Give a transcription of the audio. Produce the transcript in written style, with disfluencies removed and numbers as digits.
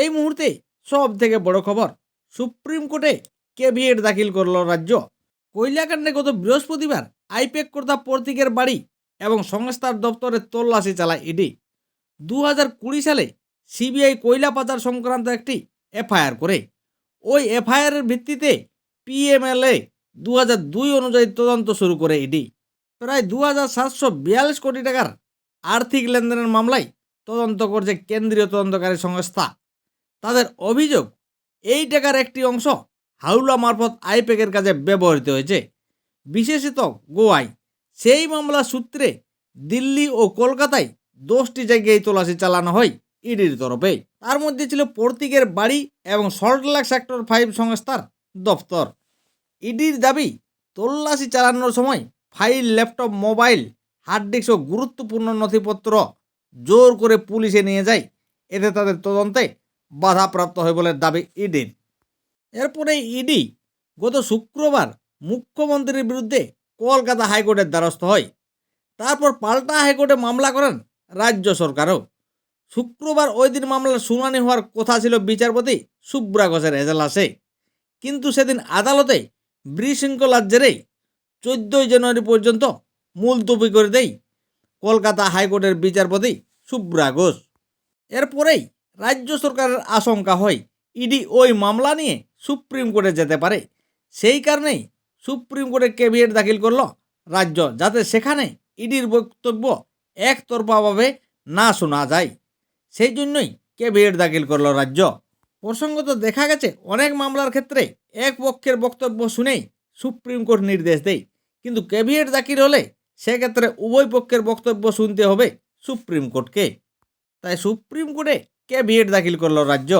এই মুহূর্তে সব থেকে বড় খবর, সুপ্রিম কোর্টে কেভিয়েট দাখিল করল রাজ্য। কয়লাকাণ্ডে গত বৃহস্পতিবার আইপ্যাক কর্তা প্রতীকের বাড়ি এবং সংস্থার দপ্তরে তল্লাশি চালায় ইডি। 2020 সালে সিবিআই কয়লা পাচার সংক্রান্ত একটি এফআইআর করে। ওই এফআইআরের ভিত্তিতে পিএমএলএ 2002 অনুযায়ী তদন্ত শুরু করে ইডি। প্রায় 2742 কোটি টাকার আর্থিক লেনদেনের মামলায় তদন্ত করছে কেন্দ্রীয় তদন্তকারী সংস্থা। তাদের অভিযোগ, এই টাকার একটি অংশ হাওলা মারফত আইপ্যাকের কাজে ব্যবহৃত হয়েছে, বিশেষত গোয়ায়। সেই মামলার সূত্রে দিল্লি ও কলকাতায় 10টি জায়গায় তল্লাশি চালানো হয় ইডির তরফে। তার মধ্যে ছিল প্রতীকের বাড়ি এবং সল্টলেক সেক্টর 5 সংস্থার দপ্তর। ইডির দাবি, তল্লাশি চালানোর সময় file, laptop, mobile, hard disk ও গুরুত্বপূর্ণ নথিপত্র জোর করে পুলিশে নিয়ে যায়। এতে তাদের তদন্তে বাধাপ্রাপ্ত হয় বলে দাবি ইডির। এরপরে ইডি গত শুক্রবার মুখ্যমন্ত্রীর বিরুদ্ধে কলকাতা হাইকোর্টের দ্বারস্থ হয়। তারপর পাল্টা হাইকোর্টে মামলা করেন রাজ্য সরকারও। শুক্রবার ওই দিন মামলার শুনানি হওয়ার কথা ছিল বিচারপতি সুব্রা ঘোষের এজলাসে, কিন্তু সেদিন আদালতে বিশৃঙ্খলার জেরে 14 জানুয়ারি পর্যন্ত মুলতবি করে দেয় কলকাতা হাইকোর্টের বিচারপতি সুব্রা ঘোষ। এরপরেই রাজ্য সরকারের আশঙ্কা হয় ইডি ওই মামলা নিয়ে সুপ্রিম কোর্টে যেতে পারে। সেই কারণেই সুপ্রিম কোর্টে কেভিয়েট দাখিল করল রাজ্য, যাতে সেখানে ইডির বক্তব্য একতরফাভাবে না শোনা যায়। সেই জন্যই কেভিয়েট দাখিল করল রাজ্য। প্রসঙ্গত দেখা গেছে, অনেক মামলার ক্ষেত্রে এক পক্ষের বক্তব্য শুনেই সুপ্রিম কোর্ট নির্দেশ দেয়, কিন্তু কেভিয়েট দাখিল হলে সেক্ষেত্রে উভয় পক্ষের বক্তব্য শুনতে হবে সুপ্রিম কোর্টকে। তাই সুপ্রিম কোর্টে কেভিয়েট দাখিল করল রাজ্য।